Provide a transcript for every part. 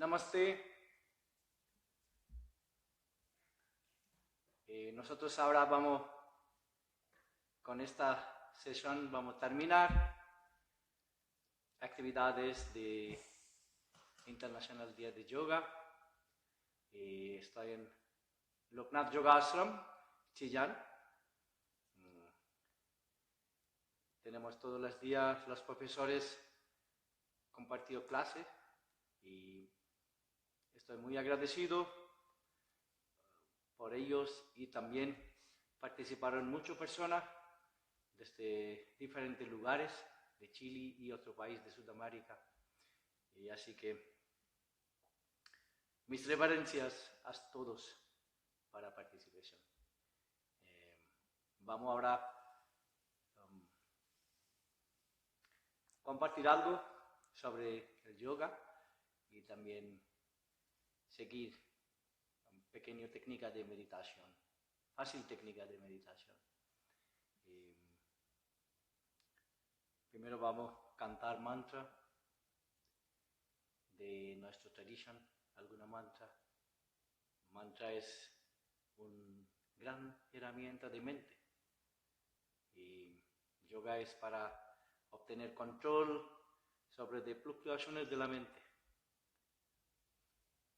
Namaste. Nosotros ahora vamos, con esta sesión vamos a terminar actividades de International Día de Yoga. Estoy en Loknath Yoga Ashram, Chillán. Tenemos todos los días los profesores compartido clases y estoy muy agradecido por ellos, y también participaron muchas personas desde diferentes lugares de Chile y otro país de Sudamérica. Y así que mis reverencias a todos para participación. Vamos ahora a compartir algo sobre el yoga y también seguir una pequeña técnica de meditación, fácil técnica de meditación. Primero vamos a cantar mantra de nuestra tradición, alguna mantra. Mantra es una gran herramienta de mente y yoga es para obtener control sobre las fluctuaciones de la mente,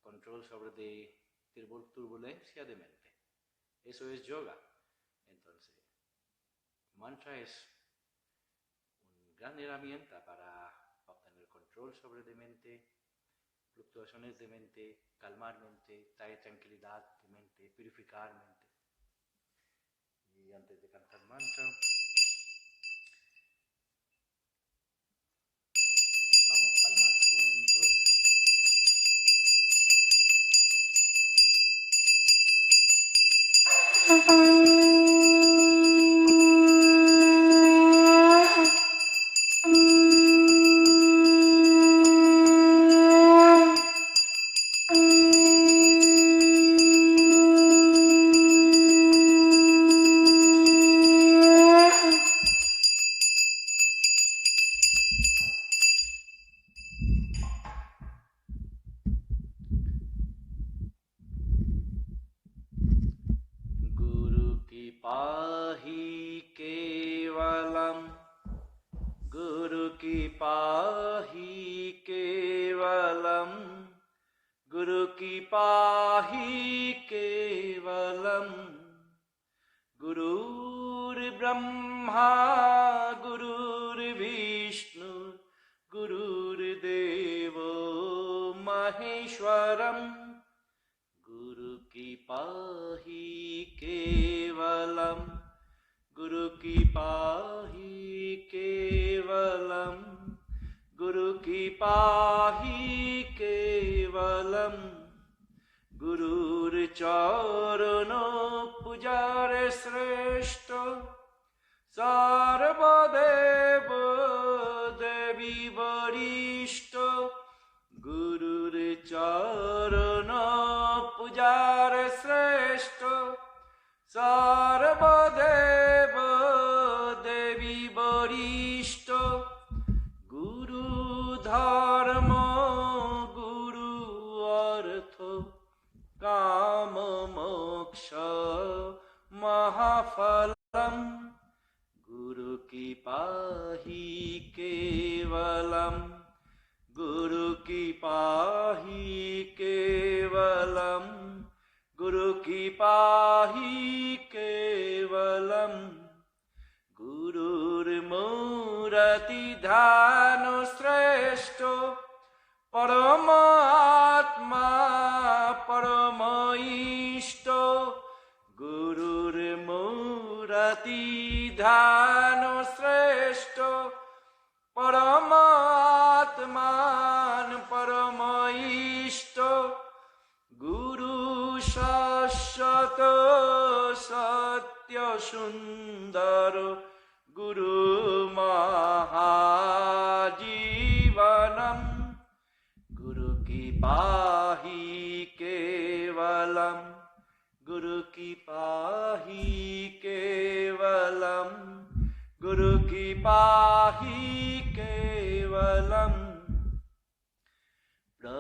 control sobre la turbulencia de mente. Eso es yoga. Entonces, mantra es una gran herramienta para obtener control sobre la mente, fluctuaciones de mente, calmar mente, traer tranquilidad de mente, purificar mente. Y antes de cantar mantra, vamos a palmar juntos.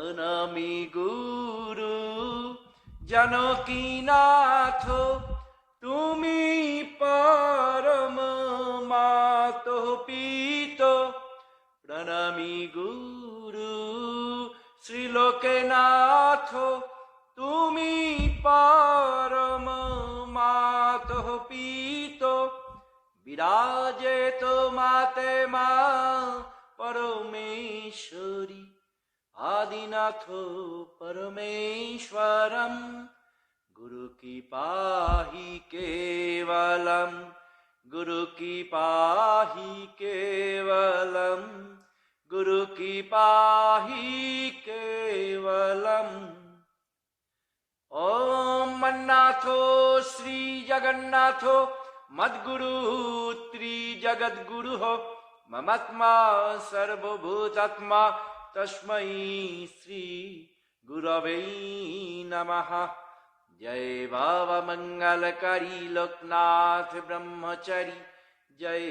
প্রণামী গুরু জানকীনাথ তুমি পরম মাত পিত প্রণামী গুরু শ্রীলোকনাথ তুমি পরম মাত পিত বিরাজেত মাতে মা পরমেশ্বরী आदिनाथ परमेश्वरम गुरु की पाही केवलम गुरु की पाही केवलम गुरु की पाही केवलम ओम मन्नाथो श्री जगन्नाथो मद्गुरु त्रि जगद्गुरु हो ममात्मा सर्वभूतात्मा तस्मै श्री गुरवे नमः। जय बाबा मंगलकारी लोकनाथ ब्रह्मचारी जय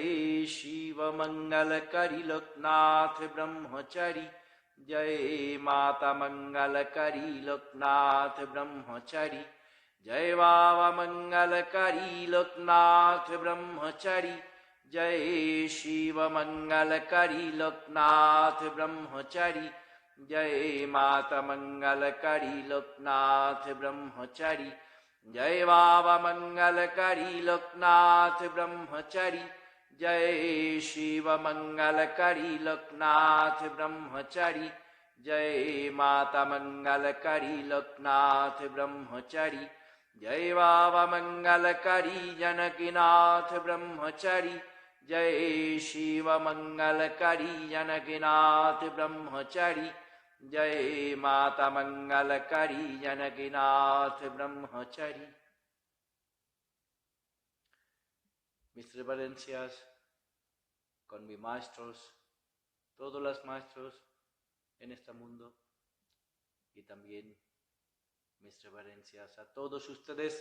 शिव मंगलकारी लोकनाथ ब्रह्मचारी जय माता मंगलकारी लोकनाथ ब्रह्मचारी जय बाबा मंगलकारी लोकनाथ ब्रह्मचारी जय शिव मंगलकारी लोकनाथ ब्रह्मचारी जय माता मंगलकारी लोकनाथ ब्रह्मचारी जय बाबा मंगलकारी लोकनाथ ब्रह्मचारी जय शिव मंगलकारी लोकनाथ ब्रह्मचारी जय माता मंगलकारी लोकनाथ ब्रह्मचारी जय बाबा मंगलकारी जनकीनाथ ब्रह्मचारी जय शिव मंगलकारी जनकीनाथ ब्रह्मचारी जय माता मंगलकारी जनकीनाथ ब्रह्मचारी। Mis reverencias con mis maestros, todos los maestros en este mundo y también mis reverencias a todos ustedes,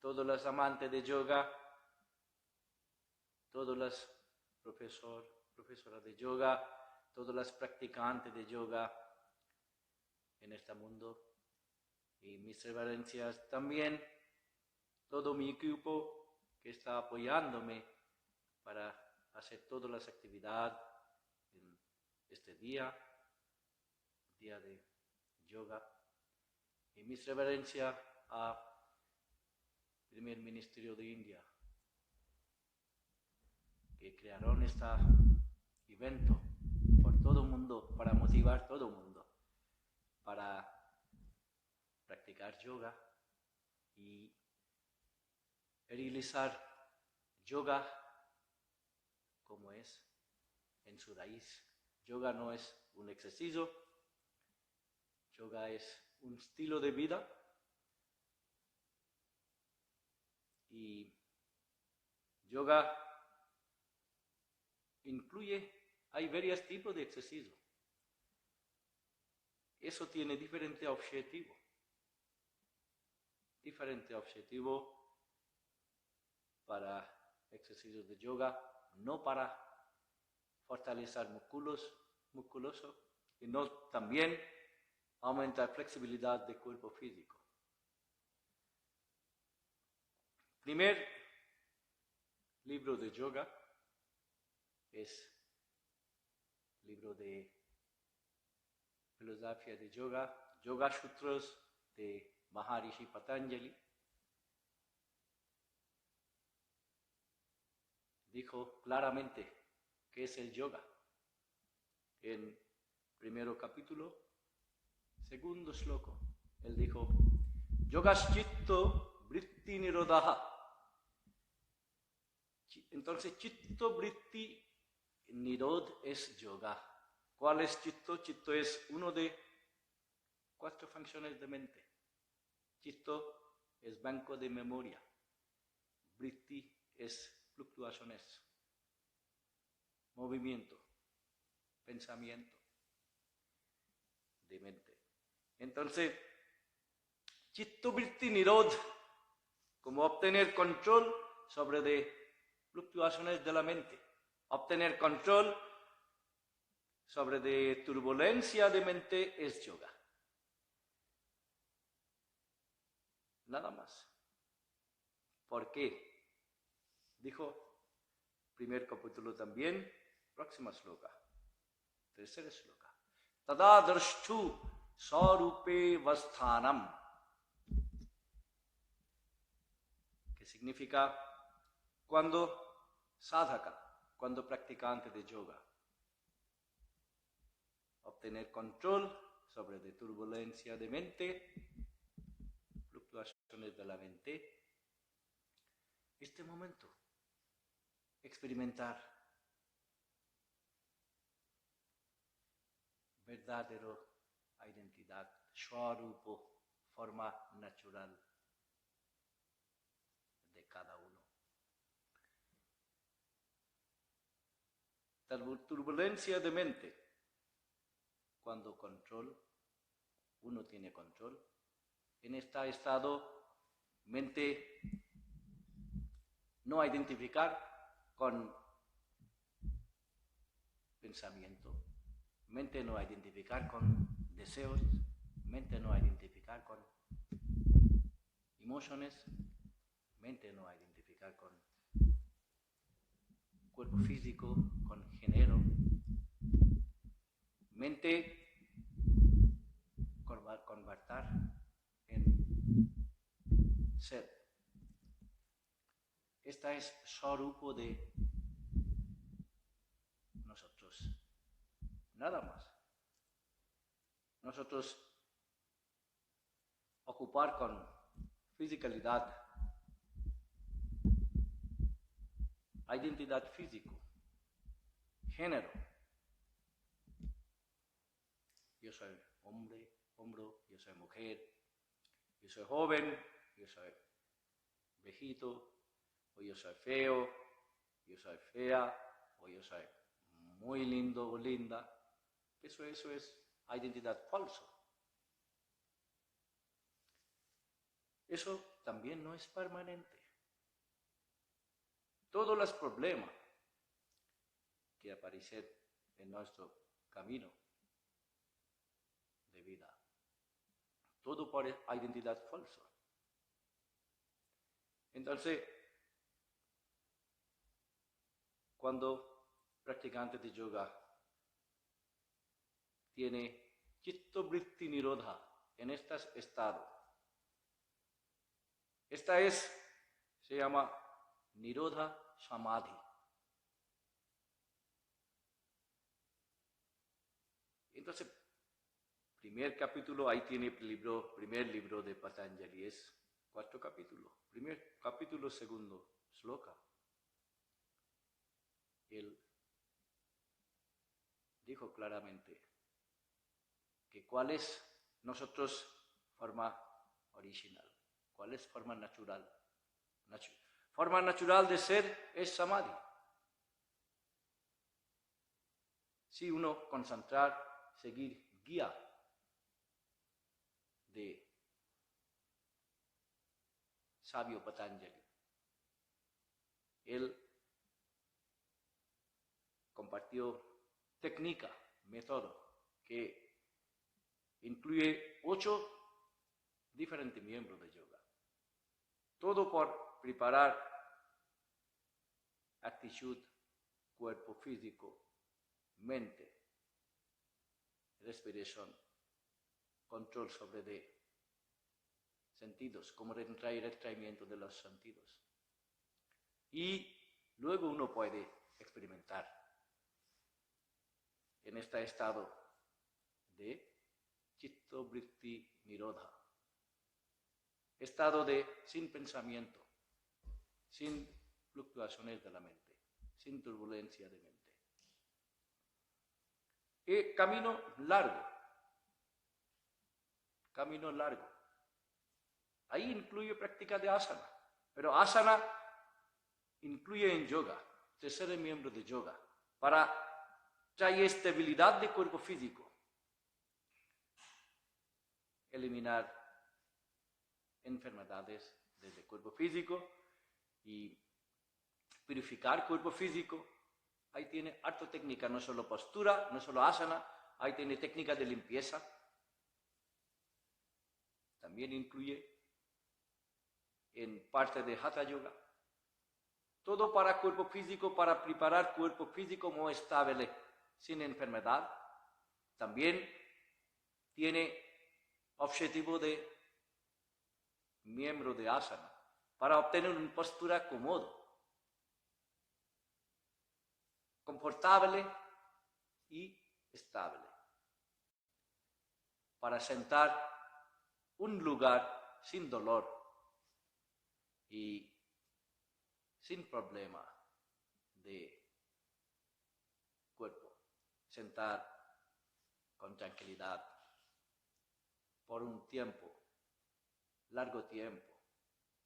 todos los amantes de yoga, todos los profesoras de yoga, todos los practicantes de yoga en este mundo. Y mis reverencias también todo mi equipo que está apoyándome para hacer todas las actividades en este día de yoga. Y mis reverencias al primer ministerio de India, que crearon este evento por todo el mundo, para motivar a todo el mundo, para practicar yoga y realizar yoga como es en su raíz. Yoga no es un ejercicio, yoga es un estilo de vida y yoga incluye, hay varios tipos de ejercicio. Eso tiene diferente objetivo para ejercicios de yoga, no para fortalecer musculoso, sino también aumentar flexibilidad del cuerpo físico. Primer libro de yoga es libro de filosofía de yoga, Yoga Sutras de Maharishi Patanjali. Dijo claramente qué es el yoga en primero capítulo, segundo sloka. Él dijo, Yogaschitto Vritti Nirodha. Entonces, Chitto Vritti Nirod es yoga. ¿Cuál es Chitto? Chitto es uno de 4 funciones de mente. Chitto es banco de memoria. Vritti es fluctuaciones, movimiento, pensamiento de mente. Entonces, Chitto Vritti Nirod, como obtener control sobre de fluctuaciones de la mente, obtener control sobre de turbulencia de mente es yoga. Nada más. ¿Por qué? Dijo, primer capítulo también, próxima sloka, tercer sloka. Tada drashtu sarupe vasthanam. ¿Qué significa? Cuando sadhaka, cuando practicante de yoga, obtener control sobre la turbulencia de mente, fluctuaciones de la mente, este momento, experimentar verdadero identidad, swarupo, forma natural de cada uno. Turbulencia de mente, cuando uno tiene control, en este estado, mente no identificar con pensamiento, mente no identificar con deseos, mente no identificar con emociones, mente no identificar con cuerpo físico, con género, mente convertir en ser. Esta es swarupo de nosotros. Nada más. Nosotros ocupar con fisicalidad, identidad físico, género. Yo soy hombre, yo soy mujer, yo soy joven, yo soy viejito, o yo soy feo, yo soy fea, o yo soy muy lindo o linda. Eso es identidad falsa. Eso también no es permanente. Todos los problemas que aparecen en nuestro camino de vida, todo por identidad falsa. Entonces, cuando practicante de yoga tiene chitta vritti nirodha en este estado, se llama nirodha samadhi. Entonces, primer capítulo, ahí tiene primer libro de Patanjali, es 4 capítulos. Primer capítulo, segundo sloka. Él dijo claramente que cuál es nosotros forma original, cuál es forma natural. Forma natural de ser es samadhi. Si uno concentrar, seguir guía de sabio Patanjali. Él compartió técnica, método, que incluye 8 diferentes miembros de yoga. Todo por preparar actitud, cuerpo físico, mente, respiración, control sobre de sentidos, como retraimiento de los sentidos. Y luego uno puede experimentar en este estado de chitta vritti nirodha, estado de sin pensamiento, sin fluctuaciones de la mente, sin turbulencia de mente. Y camino largo. Ahí incluye práctica de asana, pero asana incluye en yoga, tercer miembro de yoga, para traer estabilidad de cuerpo físico, eliminar enfermedades desde cuerpo físico y purificar cuerpo físico Ahí tiene harta técnica, no solo postura, no solo asana, ahí tiene técnica de limpieza. También incluye en parte de Hatha Yoga. Todo para cuerpo físico, para preparar cuerpo físico muy estable, sin enfermedad. También tiene objetivo de miembro de asana, para obtener una postura cómoda, confortable y estable. Para sentar un lugar sin dolor y sin problema de cuerpo. Sentar con tranquilidad por un tiempo, largo tiempo,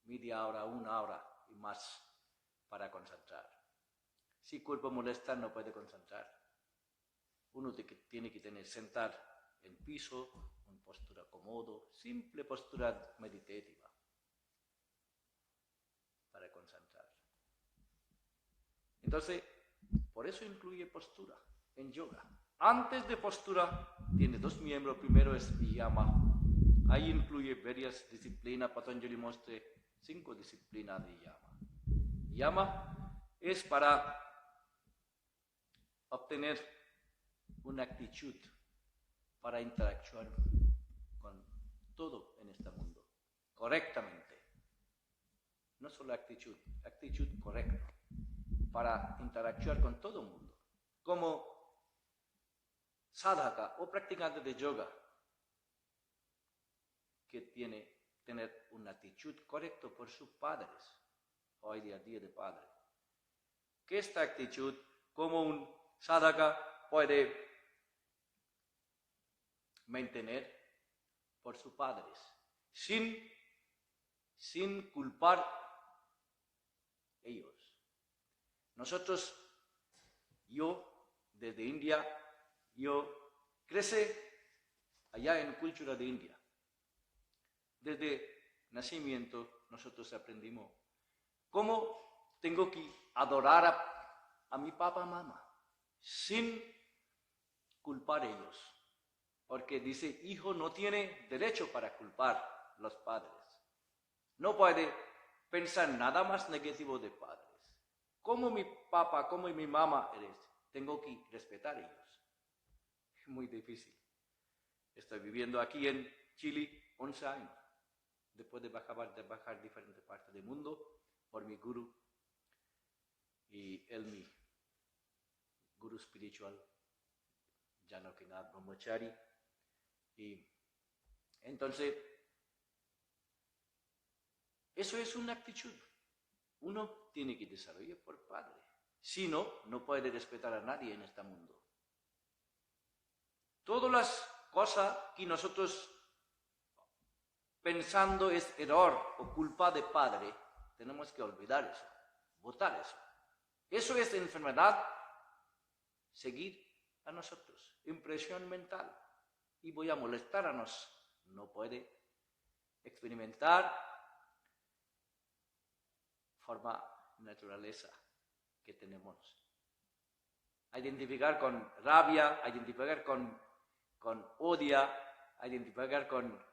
media hora, una hora y más para concentrar. Si el cuerpo molesta, no puede concentrar. Uno tiene que tener sentar en piso, una postura cómoda, simple postura meditativa para concentrar. Entonces, por eso incluye postura en yoga. Antes de postura, tiene dos miembros. Primero es yama. Ahí incluye varias disciplinas. Patanjali muestra 5 disciplinas de yama. Yama es para obtener una actitud para interactuar con todo en este mundo correctamente. No solo actitud correcta para interactuar con todo el mundo. Como sadhaka o practicante de yoga que tiene tener una actitud correcta por sus padres, hoy día de padre. Que esta actitud, como un sadhaka puede mantener por sus padres, sin culpar ellos. Nosotros, yo, desde India, yo crecí allá en la cultura de India. Desde nacimiento nosotros aprendimos cómo tengo que adorar a mi papá y mamá sin culpar a ellos. Porque dice, hijo no tiene derecho para culpar a los padres. No puede pensar nada más negativo de padres. Como mi papá, como mi mamá eres, tengo que respetar a ellos. Es muy difícil. Estoy viviendo aquí en Chile 11 años. Después de bajar diferentes partes del mundo por mi guru. Y él, mi guru espiritual, Janakinath Brahmachari. Y entonces, eso es una actitud. Uno tiene que desarrollar por padre. Si no, no puede respetar a nadie en este mundo. Todas las cosas que nosotros pensando es error o culpa de padre, tenemos que olvidar eso, botar eso. Eso es enfermedad, seguir a nosotros, impresión mental. Y voy a molestar a nosotros. No puede experimentar forma naturaleza que tenemos. Identificar con rabia, identificar con odio, identificar con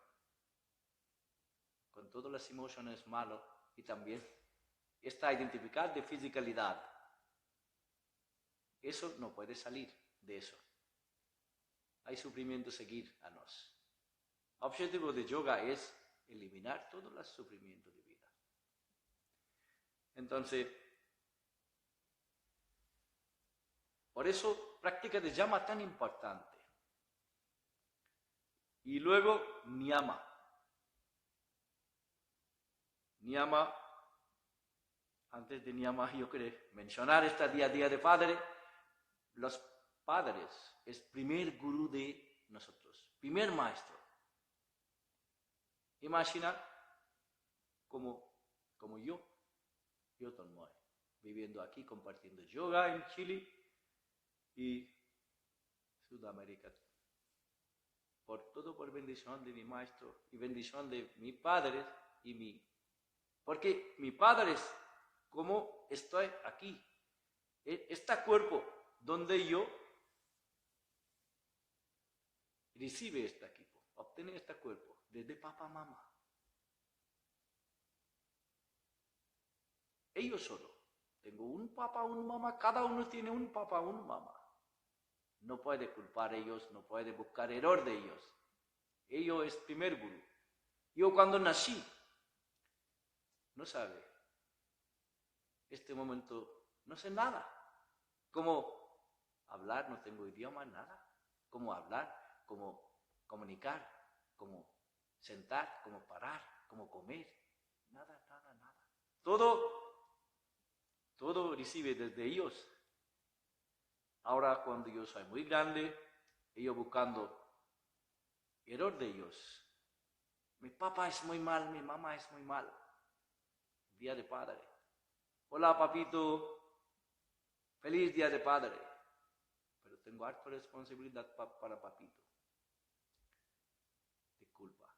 todas las emociones malas y también está identificar de fisicalidad. Eso no puede salir de eso. Hay sufrimiento seguir a nos. El objetivo de yoga es eliminar todos los sufrimientos de vida. Entonces, por eso práctica de yama tan importante. Y luego niyama. Niyama, antes de niyama yo quiero mencionar este día a día de padre. Los padres es primer gurú de nosotros, primer maestro. Imagina como yo Tonmoy, viviendo aquí, compartiendo yoga en Chile y Sudamérica. Todo por bendición de mi maestro y bendición de mis padres y mi. Porque mis padres, como estoy aquí, Este cuerpo donde yo recibe este equipo, obtiene este cuerpo desde papá, mamá. Ellos solo. Tengo un papá, una mamá, cada uno tiene un papá, una mamá. No puede culpar a ellos, no puede buscar error de ellos. Ellos es primer gurú. Yo cuando nací, no sabe. Este momento, no sé nada. Cómo hablar, no tengo idioma, nada. Cómo hablar, cómo comunicar, cómo sentar, cómo parar, cómo comer. Nada. Todo recibe desde ellos. Ahora cuando yo soy muy grande, ellos buscando error de ellos. Mi papá es muy mal, mi mamá es muy mal. Día de padre. Hola papito, feliz día de padre. Pero tengo harta responsabilidad para papito. Disculpa.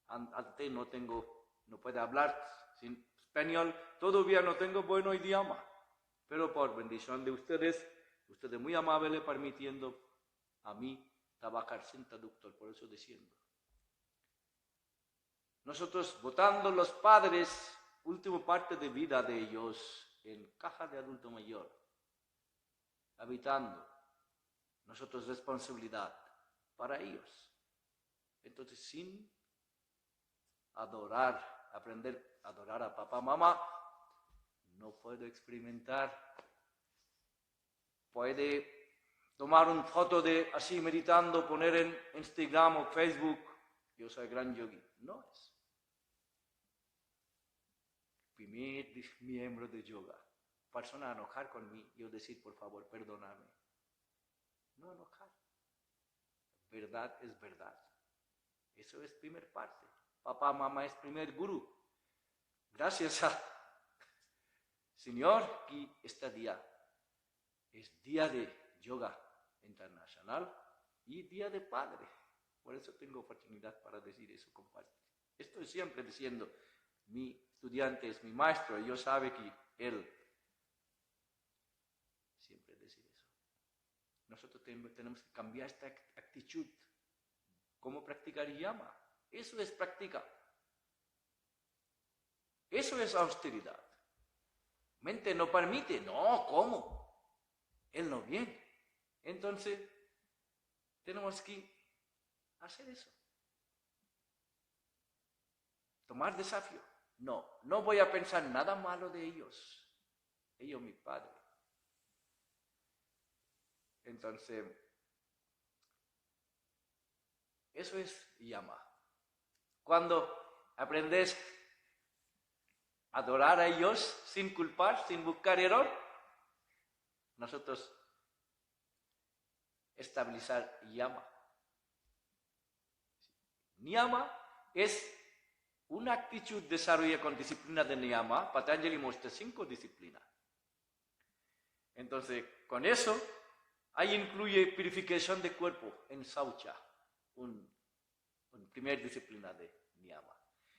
Antes no puedo hablar sin español, todavía no tengo buen idioma. Pero por bendición de ustedes muy amables permitiendo a mí trabajar sin traductor, por eso diciendo. Nosotros votando los padres, última parte de vida de ellos en caja de adulto mayor, habitando, nosotros responsabilidad para ellos. Entonces, sin aprender a adorar a papá, mamá, no puedo experimentar. Puede tomar una foto de así meditando, poner en Instagram o Facebook, yo soy gran yogi. No es. Primer miembro de yoga. Persona enojar conmigo, yo decir, por favor, perdóname. No enojar. Verdad es verdad. Eso es primer parte. Papá, mamá es primer gurú. Gracias a Señor que este día es día de yoga internacional y día de padre. Por eso tengo oportunidad para decir eso, compartir. Estoy siempre diciendo, mi estudiante es mi maestro, y yo sabe que él siempre dice eso. Nosotros tenemos que cambiar esta actitud. ¿Cómo practicar yama? Eso es práctica. Eso es austeridad. Mente no permite. No, ¿cómo? Él no viene. Entonces, tenemos que hacer eso. Tomar desafío. No voy a pensar nada malo de ellos. Ellos, mi padre. Entonces, eso es yama. Cuando aprendes a adorar a ellos sin culpar, sin buscar error, nosotros estabilizar yama. Niyama es una actitud desarrollada con disciplina de niyama. Patanjali muestra 5 disciplinas. Entonces, con eso, ahí incluye purificación de cuerpo en saucha, un primer disciplina de niyama.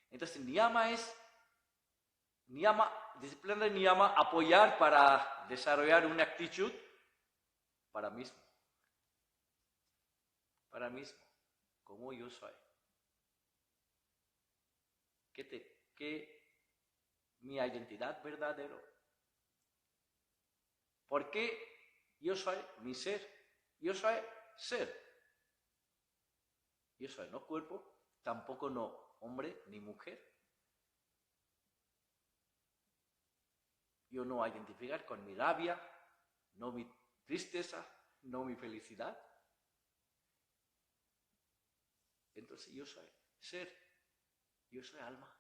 Entonces, disciplina de niyama, apoyar para desarrollar una actitud para mismo. Para mismo, como yo soy. Que mi identidad verdadera. Porque yo soy mi ser. Yo soy ser. Yo soy no cuerpo, tampoco no hombre ni mujer. Yo no identificar con mi rabia, no mi tristeza, no mi felicidad. Entonces yo soy ser. Yo soy alma,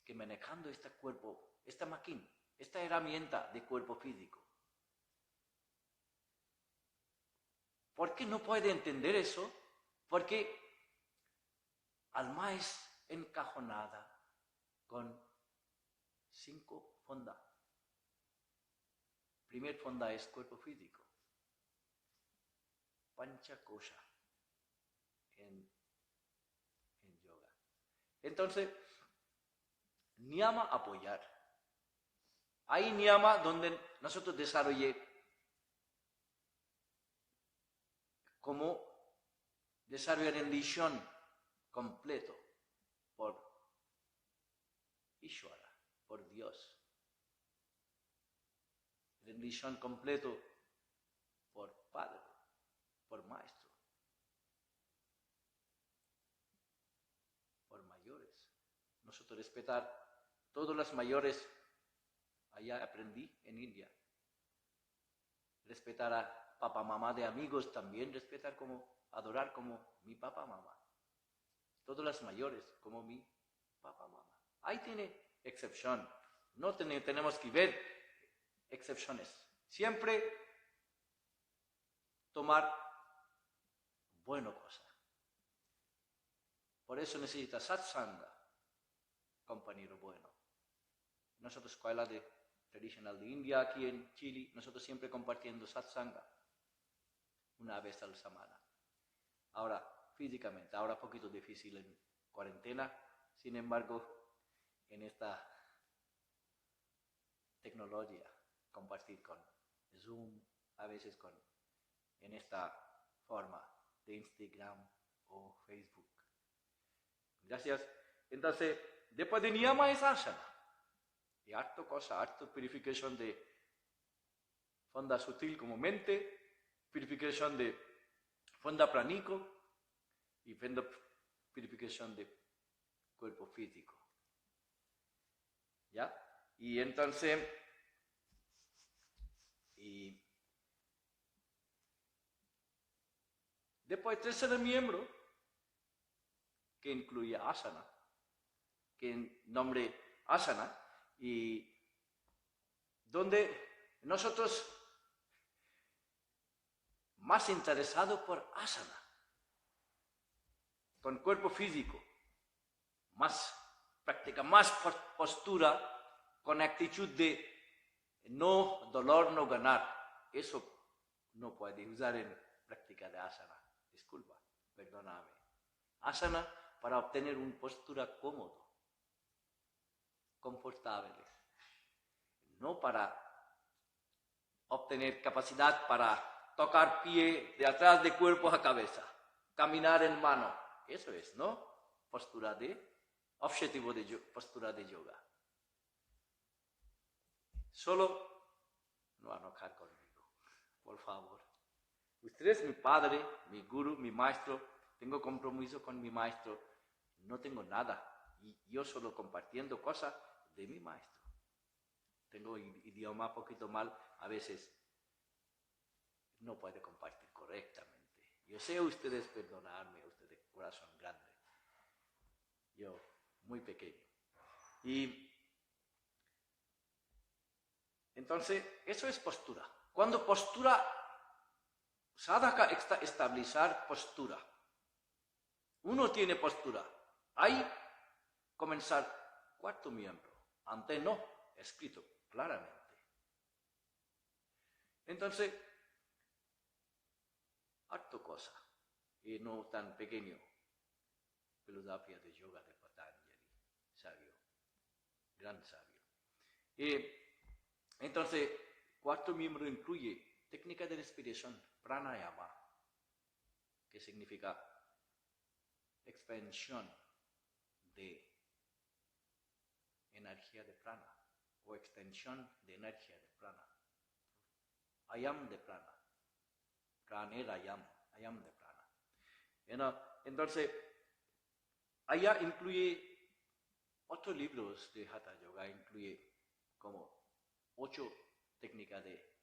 que manejando este cuerpo, esta máquina, esta herramienta de cuerpo físico. ¿Por qué no puede entender eso? Porque alma es encajonada con 5 fondas. Primer fonda es cuerpo físico. Panchakosha en yoga. Entonces, niyama apoyar. Hay niyama donde nosotros desarrollé cómo desarrollar rendición completo por Ishvara, por Dios. Rendición completo por Padre, por Maestro, por mayores. Nosotros respetar todos los mayores, allá aprendí en India. Respetar a papá, mamá de amigos también, respetar como, adorar como mi papá, mamá. Todos los mayores como mi papá, mamá. Ahí tiene excepción. No tenemos que ver excepciones. Siempre tomar buena cosa. Por eso necesita satsanga, compañero bueno. Nosotros, escuela tradicional de India, aquí en Chile, nosotros siempre compartiendo satsanga una vez a la semana. Ahora, físicamente, ahora un poquito difícil en cuarentena, sin embargo, en esta tecnología, compartir con Zoom, a veces en esta forma de Instagram o Facebook. Gracias. Entonces, después de niyama es asana. Y harto cosa, harto purificación de fonda sutil como mente, purificación de fonda pránico y purificación de cuerpo físico. ¿Ya? Y entonces, después tercer miembro, que incluye asana, que en nombre asana, y donde nosotros más interesados por asana, con cuerpo físico, más práctica, más postura, con actitud de no dolor, no ganar. Eso no puede usar en práctica de asana. Disculpa, perdóname. Asana para obtener una postura cómoda, confortable. No para obtener capacidad para tocar pie de atrás de cuerpo a cabeza, caminar en mano. Eso es, ¿no? Postura de, objetivo de postura de yoga. Solo no enojar conmigo, por favor. Usted es mi padre, mi guru, mi maestro. Tengo compromiso con mi maestro. No tengo nada. Y yo solo compartiendo cosas de mi maestro. Tengo idioma un poquito mal, a veces no puede compartir correctamente. Yo sé ustedes perdonarme, ustedes de corazón grande. Yo, muy pequeño. Y entonces, eso es postura. Cuando postura, sadhaka estabilizar postura. Uno tiene postura. Ahí comenzar cuarto miembro. Antes no, escrito claramente. Entonces, harto cosa, y no tan pequeño. Filosofía de yoga de Patanjali, sabio, gran sabio. Entonces, cuarto miembro incluye técnica de respiración, pranayama, que significa expansión de energía de prana o extensión de energía de prana. Ayam de prana. Pranera ayam de prana. Entonces, allá incluye otros libros de Hatha Yoga, incluye como 8 técnicas de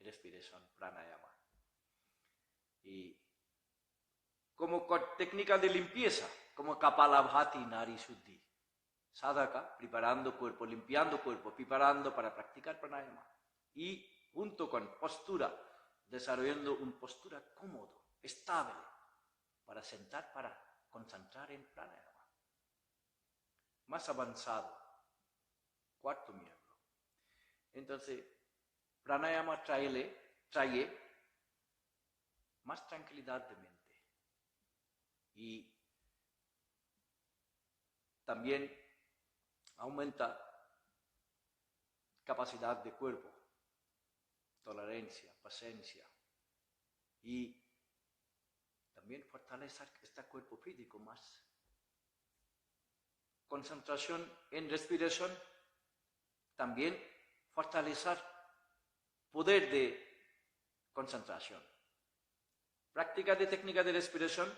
respiración pranayama. Y como técnica de limpieza, como Kapalabhati Nari Shuddhi. Sadhaka, preparando cuerpo, limpiando cuerpo, preparando para practicar pranayama. Y junto con postura, desarrollando una postura cómoda, estable, para sentar, para concentrar en pranayama. Más avanzado, cuarto miembro. Entonces, pranayama trae más tranquilidad de mente. Y también aumenta capacidad de cuerpo. tolerancia, paciencia y también fortalecer este cuerpo físico más. Concentración en respiración, también fortalecer poder de concentración. Práctica de técnica de respiración,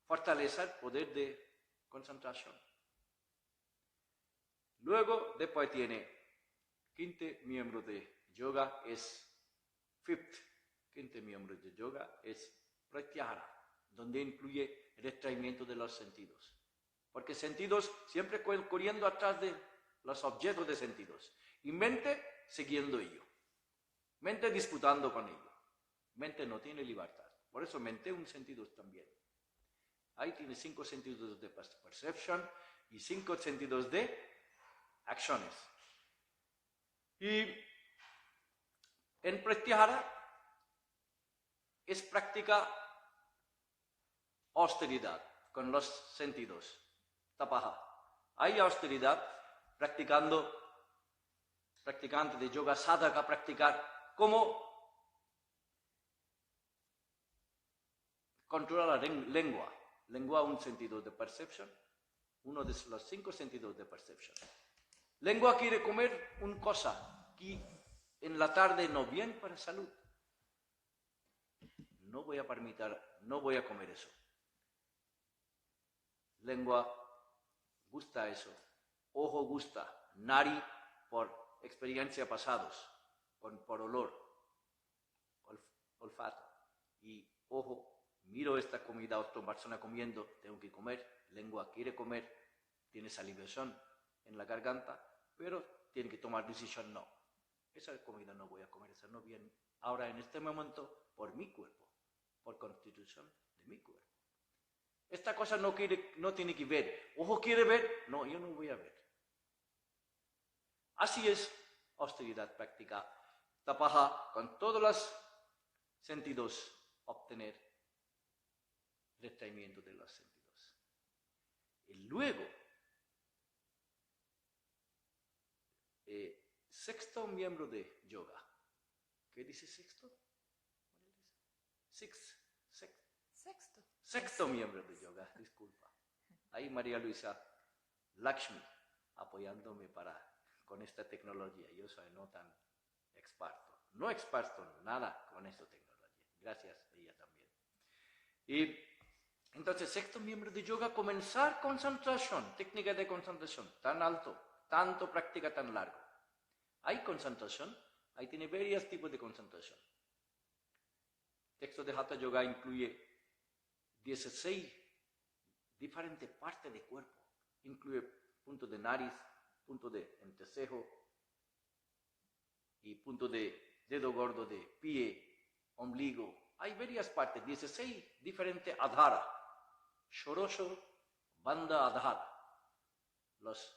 fortalecer poder de concentración. Luego, después tiene quinto miembro de yoga es quinto miembro de yoga es pratyahara, donde incluye el retraimiento de los sentidos. Porque sentidos siempre corriendo atrás de los objetos de sentidos. Y mente siguiendo ello. Mente disputando con ello. Mente no tiene libertad. Por eso mente un sentido también. Ahí tiene 5 sentidos de perception y 5 sentidos de acciones. Y en pratyahara es práctica austeridad con los sentidos. Tapaha. Hay austeridad practicante de yoga sadhaka practicar cómo controlar la lengua. Lengua un sentido de percepción, uno de los 5 sentidos de percepción. Lengua quiere comer una cosa que en la tarde no viene para salud. No voy a permitir, no voy a comer eso. Lengua gusta eso. Ojo gusta. Nari por experiencia pasados, por olor, olfato. Y ojo, miro esta comida, otra persona comiendo, tengo que comer. Lengua quiere comer, tiene salivación en la garganta, pero tiene que tomar decisión, no. Esa comida no voy a comer, esa no viene ahora en este momento por mi cuerpo, por constitución de mi cuerpo. Esta cosa no tiene que ver. Ojo quiere ver, no, yo no voy a ver. Así es austeridad práctica. Tapaha, con todos los sentidos, obtener retraimiento de los sentidos. Y luego, sexto miembro de yoga. ¿Qué dice sexto? Sexto miembro de yoga, disculpa. Ahí María Luisa Lakshmi apoyándome con esta tecnología. Yo soy no tan experto. No experto nada con esta tecnología. Gracias a ella también. Y entonces, sexto miembro de yoga, comenzar concentración, técnica de concentración, tan alto, tanto práctica tan largo. Hay concentración, ahí tiene varios tipos de concentración. Texto de Hatha Yoga incluye 16 diferentes partes del cuerpo. Incluye punto de nariz, punto de entrecejo y punto de dedo gordo de pie, ombligo. Hay varias partes, 16 diferentes adhara. Shorosho, Banda, Adhara. Los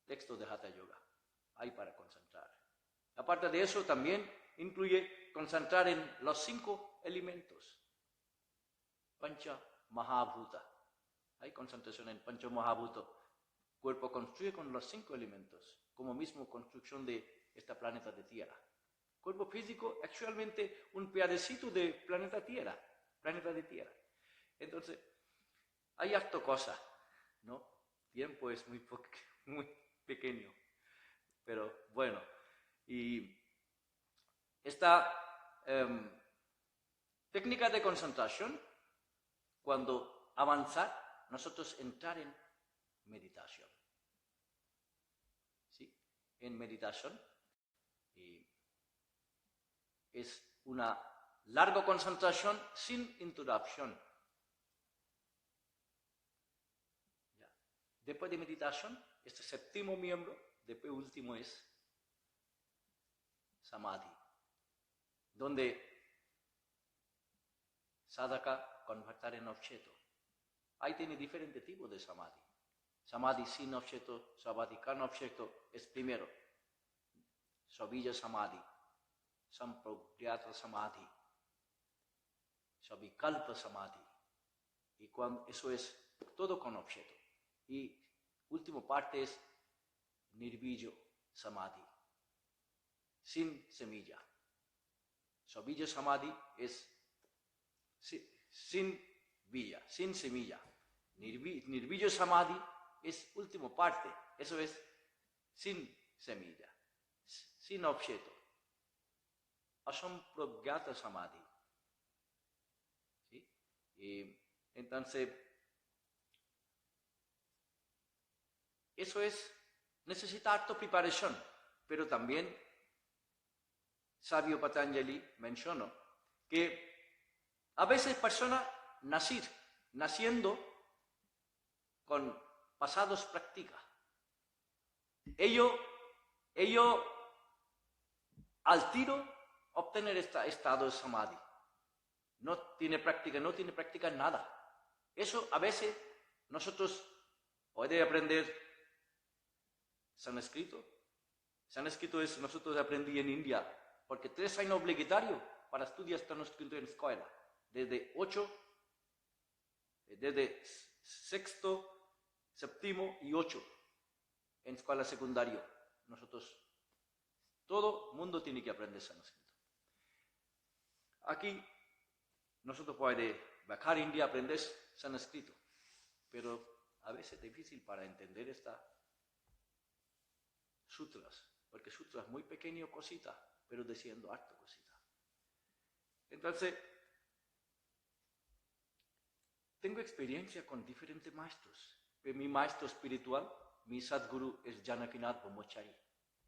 textos de Hatha Yoga. Hay para concentrar. Aparte de eso, también incluye concentrar en los 5 elementos. Pancha Mahabhuta. Hay concentración en Pancha Mahabhuta. Cuerpo construye con los 5 elementos, como mismo construcción de este planeta de Tierra. Cuerpo físico, actualmente un pedacito de planeta Tierra. Entonces, hay harto cosa, ¿no? Tiempo es muy pequeño, pero bueno. Y esta técnica de concentración, cuando avanzar, nosotros entrar en meditación. ¿Sí? En meditación es una larga concentración sin interrupción. ¿Ya? Después de meditación, este séptimo miembro, después último es Samadhi, donde sadhaka convertir en objeto. Ahí tiene diferentes tipos de Samadhi. Samadhi sin objeto, Samadhi con objeto es primero. Sabija Samadhi, Sampragyata Samadhi, Savikalpa Samadhi. Y cuando eso es todo con objeto. Y última parte es Nirvijo Samadhi, sin semilla. So, Bija Samadhi es sin villa, sin semilla. Nirvija Samadhi es última parte, eso es sin semilla, sin objeto. Asampragyata Samadhi. ¿Sí? Y entonces, eso necesita harta preparación, pero también Sabio Patanjali mencionó que a veces personas naciendo con pasados prácticas, ellos al tiro obtener este estado de samadhi. No tiene práctica nada. Eso a veces nosotros puede aprender sánscrito. Sánscrito nosotros aprendí en India, porque 3 años obligatorio para estudiar sánscrito en escuela. Desde sexto, séptimo y 8 en escuela secundaria. Todo mundo tiene que aprender sánscrito. Aquí nosotros podemos viajar a India, aprender sánscrito, pero a veces es difícil para entender estas sutras, porque sutras muy pequeño cosita, pero diciendo harto cosita. Entonces, tengo experiencia con diferentes maestros. Mi maestro espiritual, mi Sadguru, es Janakinath Brahmachari.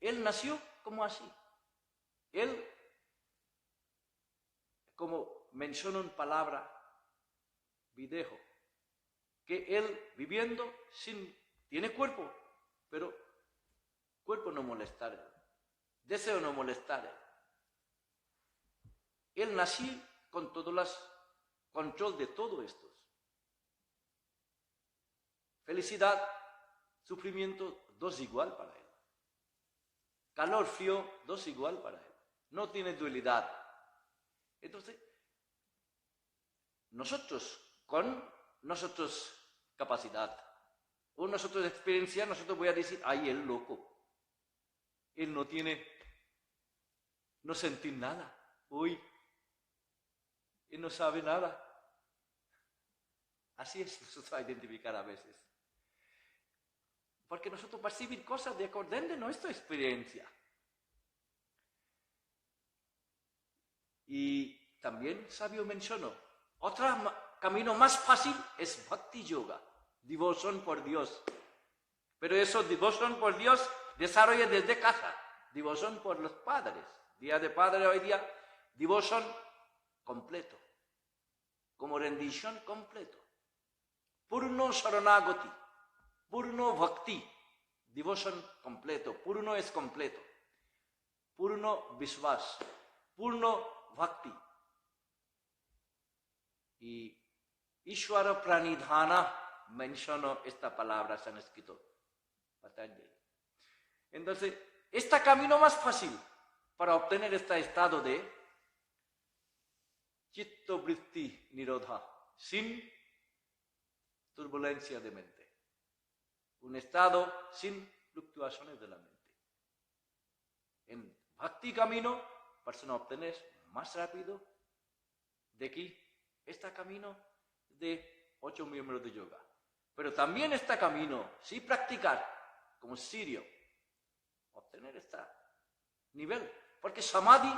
Él nació como así. Él, como menciona en palabra, videjo, que él viviendo tiene cuerpo, pero cuerpo no molestar, deseo no molestar. Él nació con control de todo esto. Felicidad, sufrimiento, dos igual para él. Calor, frío, dos igual para él. No tiene dualidad. Entonces, con capacidad, o nosotros experiencia, nosotros voy a decir, ay, él loco. Él no sentir nada. Uy, él no sabe nada. Así es nosotros a identificar a veces. Porque nosotros percibimos cosas de acuerdo de nuestra experiencia. Y también Sabio mencionó, otro camino más fácil es Bhakti Yoga, devoción por Dios. Pero eso, devoción por Dios, desarrolla desde casa, devoción por los padres. Día de Padre hoy día, devoción completo, como rendición completo. Purno Sharanagati, Purno Bhakti, devoción completo, Purno es completo, Purno Vishwas, Purno Bhakti. Y Ishvara Pranidhana mencionó esta palabra sánscrito, Patanjali. Entonces, este camino más fácil para obtener este estado de Chitta Vritti Nirodha, sin turbulencia de mente. Un estado sin fluctuaciones de la mente. En Bhakti camino, persona obtener más rápido de aquí, este camino de 8 miembros de yoga. Pero también este camino, si practicar como sirio, obtener este nivel. Porque samadhi,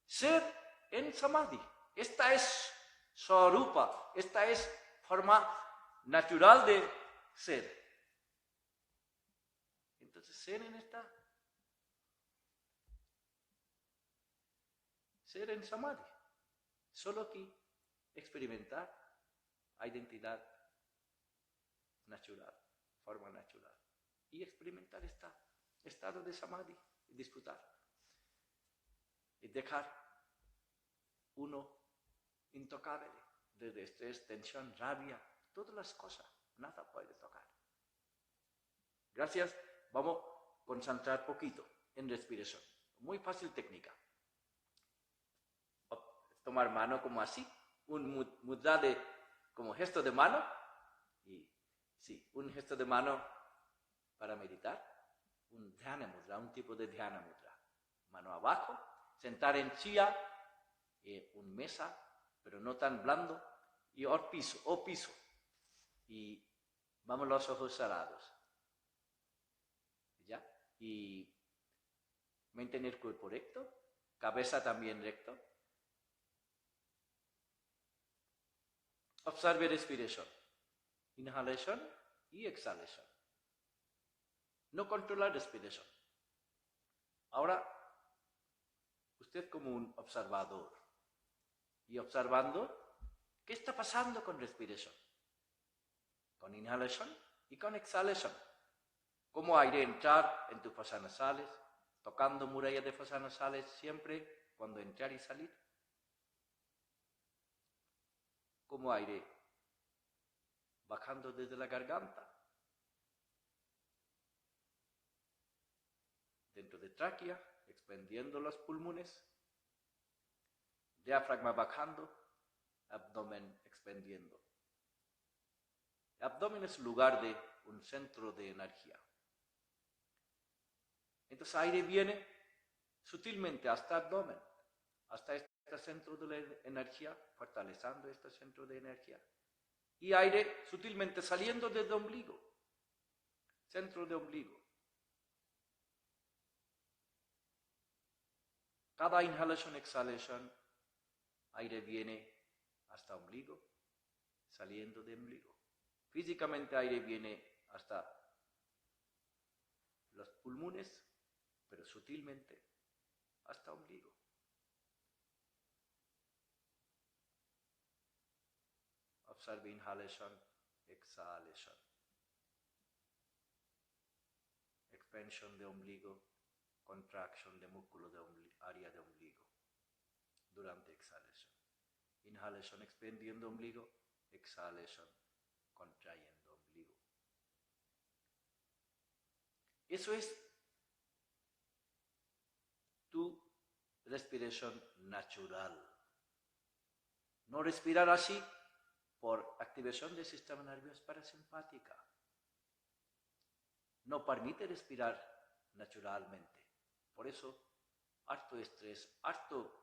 ser en samadhi, esta es swarupa, esta es forma natural de ser. Entonces, ser en samadhi. Solo aquí experimentar identidad natural, forma natural. Y experimentar este estado de samadhi y disfrutar. Y dejar uno intocable desde estrés, tensión, rabia, todas las cosas. Nada puede tocar. Gracias. Vamos a concentrar poquito en respiración. Muy fácil técnica. Tomar mano como así, un mudra como gesto de mano, y sí, un gesto de mano para meditar, un dhyana mudra, un tipo de dhyana mudra. Mano abajo, sentar en silla, un mesa, pero no tan blando, y o piso. Y vamos los ojos cerrados. ¿Ya? Y mantener el cuerpo recto, cabeza también recto. Observe respiración, inhalación y exhalación. No controlar respiración. Ahora, usted como un observador y observando qué está pasando con respiración, con inhalación y con exhalación. Cómo aire entrar en tus fosas nasales, tocando murallas de fosas nasales siempre cuando entrar y salir. Cómo aire bajando desde la garganta, dentro de tráquea, expandiendo los pulmones, diafragma bajando, abdomen expandiendo. El abdomen es lugar de un centro de energía. Entonces aire viene sutilmente hasta el abdomen, hasta este centro de la energía, fortaleciendo este centro de energía. Y aire sutilmente saliendo desde el ombligo, centro de ombligo. Cada inhalación, exhalación, aire viene hasta el ombligo, saliendo del ombligo. Físicamente aire viene hasta los pulmones, pero sutilmente hasta el ombligo. Observe inhalación, exhalación. Expansión de ombligo, contracción de músculo de área de ombligo durante exhalación. Inhalación expandiendo ombligo, exhalación contrayendo ombligo. Eso es tu respiración natural. No respirar así por activación del sistema nervioso parasimpática. No permite respirar naturalmente. Por eso, harto estrés, harto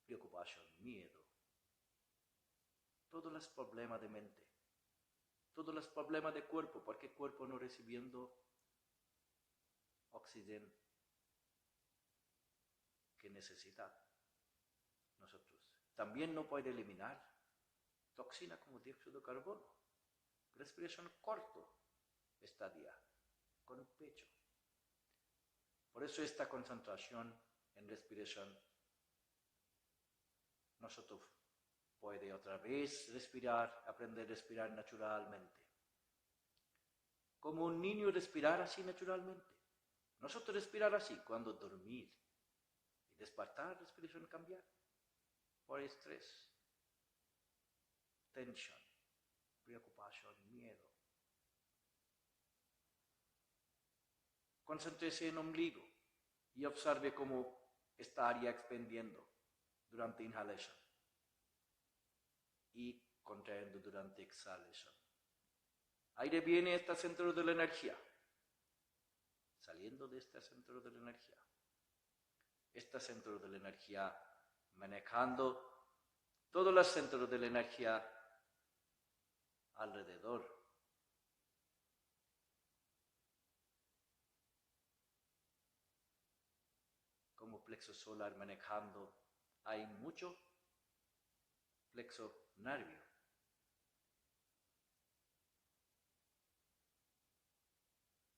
preocupación, miedo. Todos los problemas de mente. Todos los problemas de cuerpo, porque el cuerpo no recibiendo oxígeno que necesita nosotros. También no puede eliminar toxina como dióxido de carbono. Respiración corto estadía con el pecho. Por eso esta concentración en respiración, nosotros puede otra vez respirar, aprender a respirar naturalmente. Como un niño respirar así naturalmente. Nosotros respirar así cuando dormir y despertar, respiración cambiar. Por estrés, tensión, preocupación, miedo. Concéntrese en el ombligo y observe cómo esta área expandiendo durante inhalación y contrayendo durante exhalación. Aire viene a este centro de la energía, saliendo de este centro de la energía. Este centro de la energía manejando todos los centros de la energía alrededor. Como plexo solar manejando, hay mucho plexo nervio.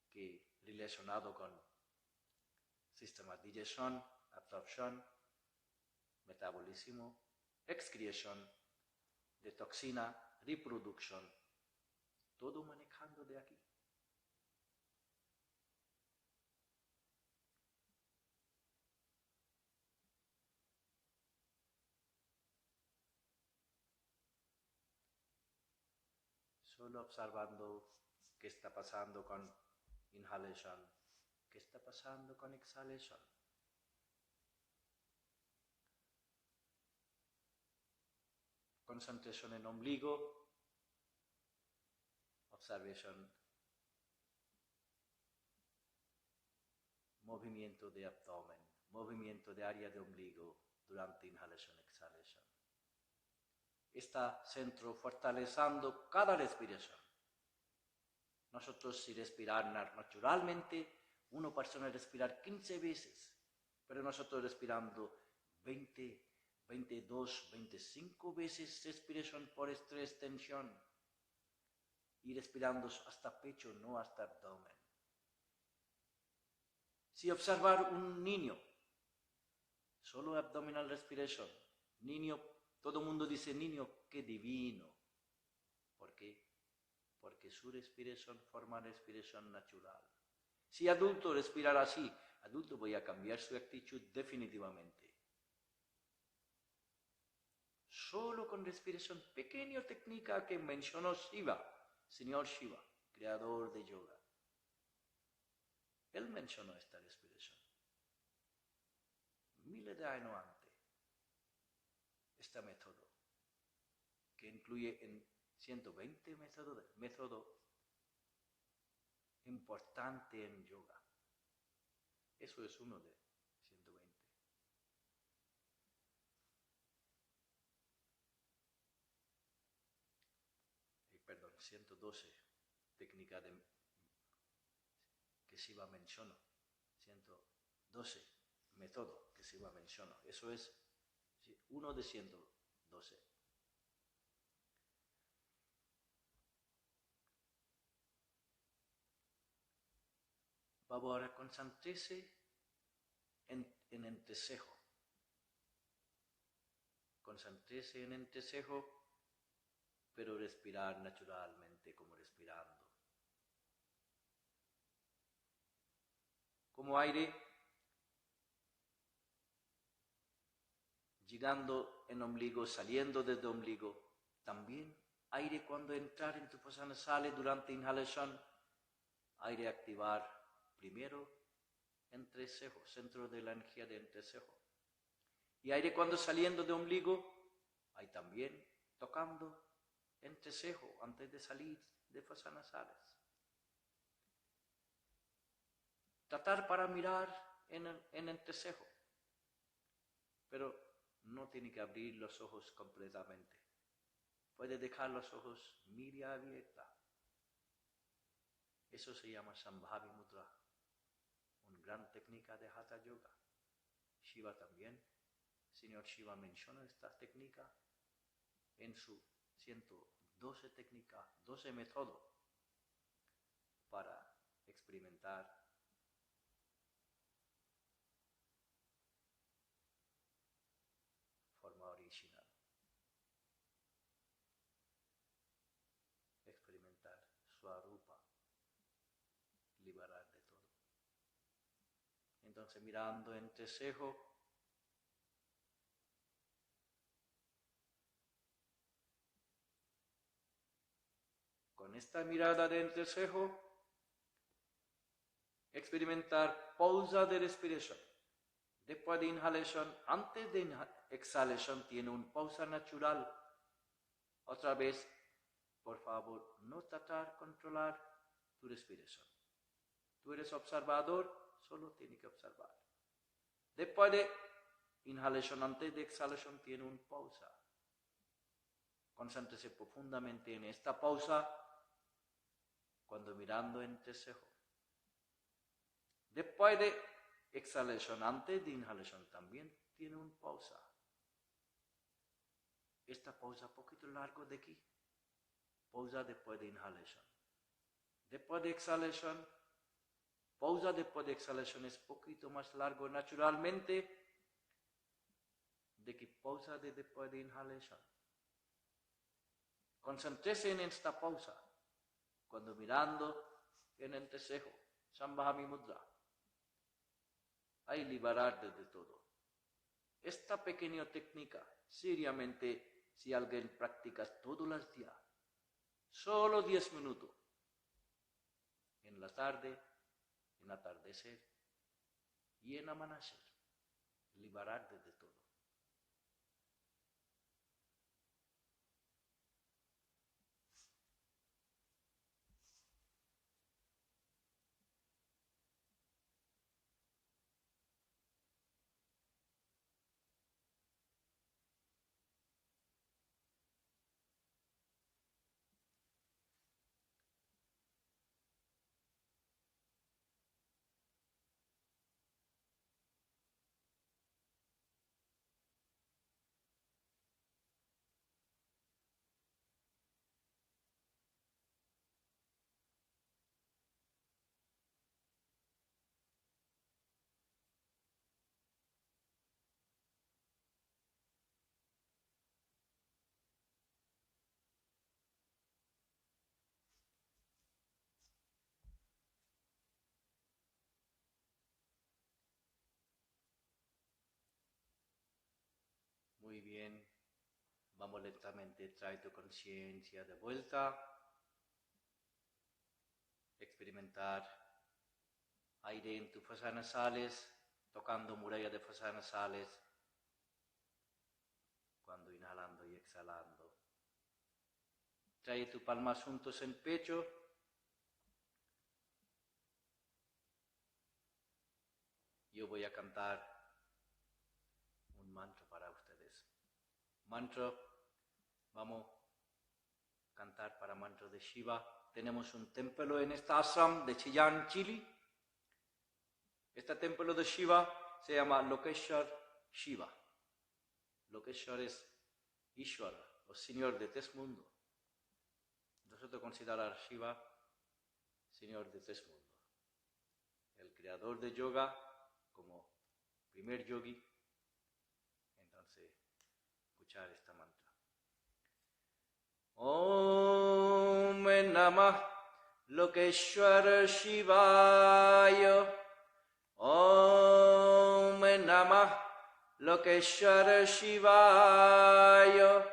Que relacionado con sistema de digestión, absorción, metabolismo, excreción de toxina, reproducción, todo manejando de aquí. Solo observando qué está pasando con inhalación, qué está pasando con exhalación. Concentración en ombligo, observación, movimiento de abdomen. movimiento de área de ombligo durante inhalación-exhalación. Está centro fortaleciendo cada respiración. Nosotros si respirar naturalmente, una persona respirar 15 veces, pero nosotros respirando 20, 22, 25 veces respiración por estrés, tensión, y respirando hasta pecho, no hasta abdomen. Si observar un niño, solo abdominal respiration, niño, todo el mundo dice niño, qué divino. ¿Por qué? Porque su respiración forma respiración natural. Si adulto respirar así, adulto voy a cambiar su actitud definitivamente. Solo con respiración, pequeña técnica que mencionó Shiva, señor Shiva, creador de yoga. Él mencionó esta respiración. Miles de años antes, este método, que incluye en 120 métodos importantes en yoga. Eso es uno de 120. Perdón, 112 técnicas que Shiva mencionó. 112 métodos que Shiva mencionó. Eso es uno de 112. Vamos ahora a concentrarse en entrecejo. Concentrarse en entrecejo, pero respirar naturalmente como respirando. Como aire llegando en ombligo, saliendo desde ombligo. También aire cuando entrar en tu fosa nasal durante inhalación, aire activar primero entrecejo, centro de la energía de entrecejo. Y aire cuando saliendo de ombligo, hay también tocando entrecejo antes de salir de fosas nasales. Tratar para mirar en entrecejo, pero no tiene que abrir los ojos completamente. Puede dejar los ojos media abierta. Eso se llama Shambhavi Mudra, una gran técnica de Hatha Yoga. Shiva también, señor Shiva menciona esta técnica en su 112 técnica, 12 métodos para experimentar forma original. Experimentar Swarupa, liberar de todo. Entonces mirando entrecejo, con esta mirada de entrecejo, experimentar pausa de respiración. Después de inhalación, antes de exhalación, tiene una pausa natural. Otra vez, por favor, no tratar de controlar tu respiración. Tú eres observador, solo tienes que observar. Después de inhalación, antes de exhalación, tiene una pausa. Concéntrese profundamente en esta pausa cuando mirando entrecejo. Después de exhalación, antes de inhalación, también tiene una pausa. Esta pausa un poquito largo de aquí. Pausa después de inhalación. Después de exhalación, pausa después de exhalación es un poquito más largo naturalmente de que pausa después de inhalación. Concéntrese en esta pausa cuando mirando en entrecejo, Shambhavi Mudra. Hay liberar de todo. Esta pequeña técnica, seriamente, si alguien practica todos los días, solo 10 minutos, en la tarde, en atardecer y en amanecer, liberar de todo. Muy bien. Vamos lentamente, trae tu conciencia de vuelta. Experimentar aire en tus fosas nasales, tocando muralla de fosas nasales, cuando inhalando y exhalando. Trae tus palmas juntos en pecho. Yo voy a cantar un mantra para ustedes. Mantra, vamos a cantar para mantra de Shiva. Tenemos un templo en esta ashram de Chillán, Chile. Este templo de Shiva se llama Lokeshwar Shiva. Lokeshwar es Ishwar, o Señor de tres mundos. Nosotros consideramos a Shiva Señor de tres mundos. El creador de yoga como primer yogi. Entonces, escuchar esta mantra. Om Namah Lokeshwar Shivaya. Om Namah Lokeshwar Shivaya.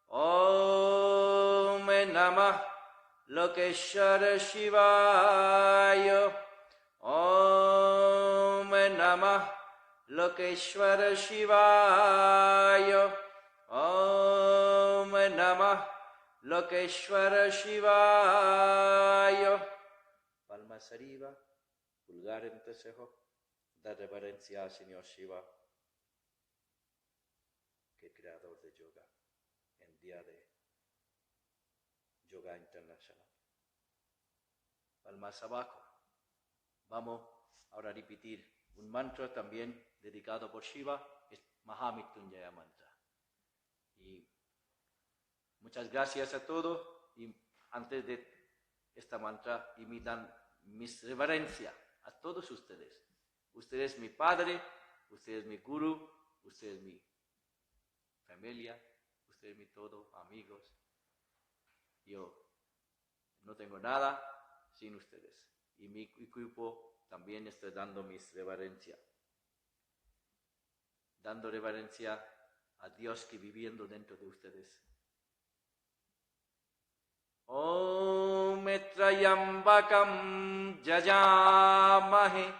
Om Namah Lokeshwar Shivaya. Om Namah Lokeshwar Shivaya. Om Namah Lokeshwar Shivaya. Palmas arriba, pulgar entrecejo, da reverencia al Señor Shiva, que es creador de yoga, en día de yoga internacional. Palmas abajo. Vamos ahora a repetir un mantra también dedicado por Shiva, es Mahamrityunjaya mantra. Y muchas gracias a todos. Y antes de esta mantra, imitan mis reverencias a todos ustedes. Usted es mi padre, usted es mi guru, usted es mi familia, usted es mi todo, amigos. Yo no tengo nada sin ustedes. Y mi equipo también está dando mis reverencias. Dando reverencia a Dios que viviendo dentro de ustedes. Om Trayambakam Jajamahe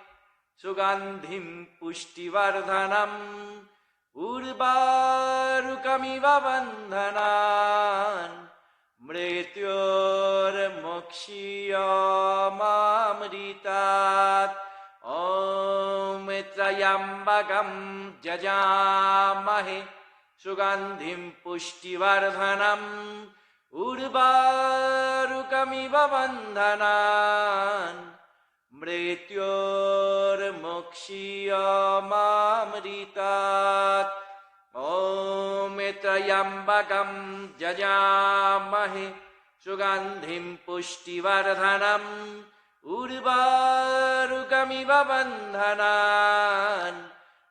Sugandhim Pushtivardhanam Urvarukamiva Bandhanan Mrityor Mokshiyamamritat. Om Trayambakam Jajamahe Sugandhim Pushtivardhanam Urvarukamiva Bandhanan Mrityor Mokshiyamamritat. Om Trayambakam Jajamahe Sugandhim Pushtivardhanam Urvarukamiva Bandhanan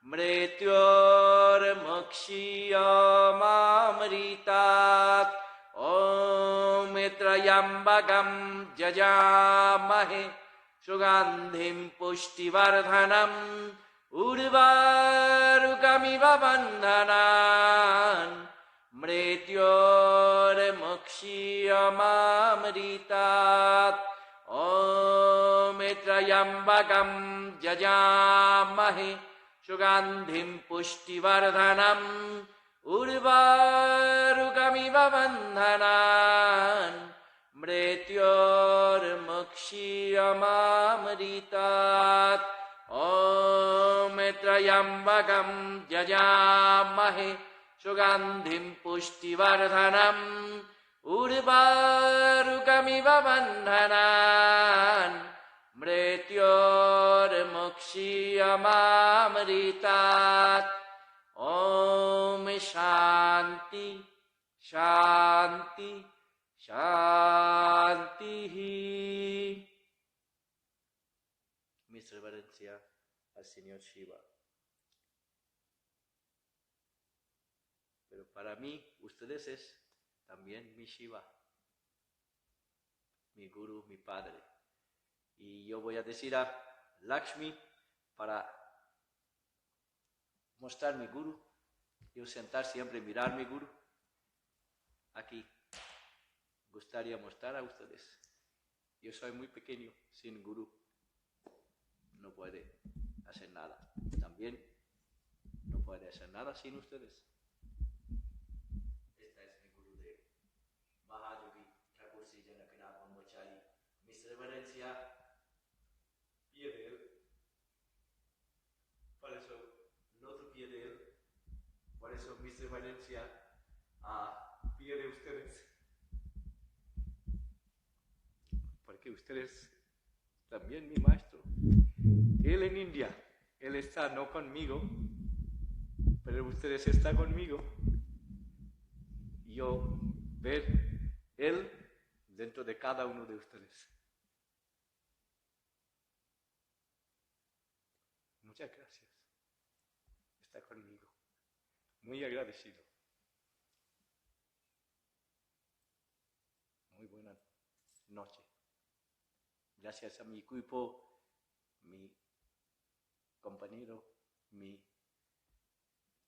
Mrityor Mokshiyamamritat. Om Trayambakam Jajamahe Sugandhim Pushtivardhanam Urvarukamiva Bandhanan Mrityor Mokshiyamamritat. Om Trayambakam Jajamahe Sugandhim Pushtivardhanam Urvarukamiva Bandhanan Mrityor Mokshiyamamritat. Om Trayambakam Jajamahe Sugandhim Pushtivardhanam Urvarukamiva Bandhanan Mrityor Mokshiyamamritat. Om Shanti Shanti Shanti. Mis reverencias al Señor Shiva. Pero para mí, ustedes es también mi Shiva, mi guru, mi padre. Y yo voy a decir a Lakshmi para mostrar mi guru Yo sentar siempre, mirar mi gurú. Aquí. Gustaría mostrar a ustedes. Yo soy muy pequeño, sin gurú. No puede hacer nada. También no puede hacer nada sin ustedes. Esta es mi gurú de Mahayogi Thakur Sri Janakinath Brahmachari. Mis reverencias, pie de él. Por eso, el otro pie de él. Por eso, mis reverencias a pie de ustedes. Porque ustedes también mi maestro. Él en India, él está no conmigo, pero ustedes están conmigo. Yo ver él dentro de cada uno de ustedes. Muchas gracias. Está conmigo. Muy agradecido. Muy buena noche. Gracias a mi equipo, mi compañero,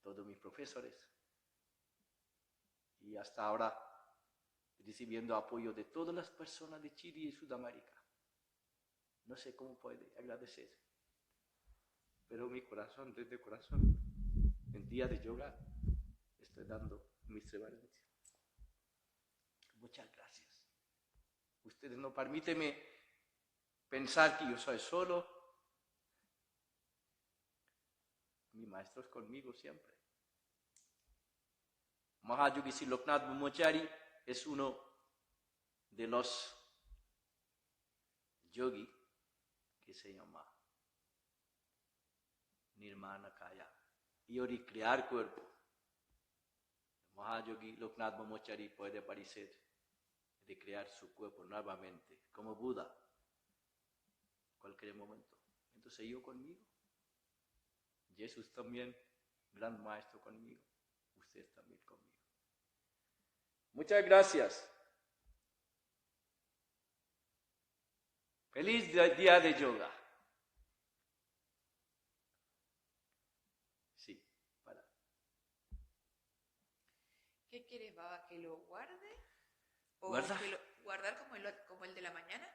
todos mis profesores. Y hasta ahora recibiendo apoyo de todas las personas de Chile y Sudamérica. No sé cómo puede agradecer. Pero mi corazón, desde corazón, en día de yoga, estoy dando mis reverencias. Muchas gracias. Ustedes no permítanme pensar que yo soy solo. Mi maestro es conmigo siempre. Mahayogi Sri Loknath Brahmachari es uno de los yogi que se llama Nirmana Kaya. Y recrear cuerpo. Mahayogi Loknath Brahmachari puede parecer recrear su cuerpo nuevamente, como Buda, cualquier momento. Entonces yo conmigo. Jesús también, gran maestro conmigo. Ustedes también conmigo. Muchas gracias. Feliz día de yoga. Sí, para. ¿Qué quieres, Baba? ¿Que lo guarde? ¿O ¿Guarda? que guardar como el de la mañana?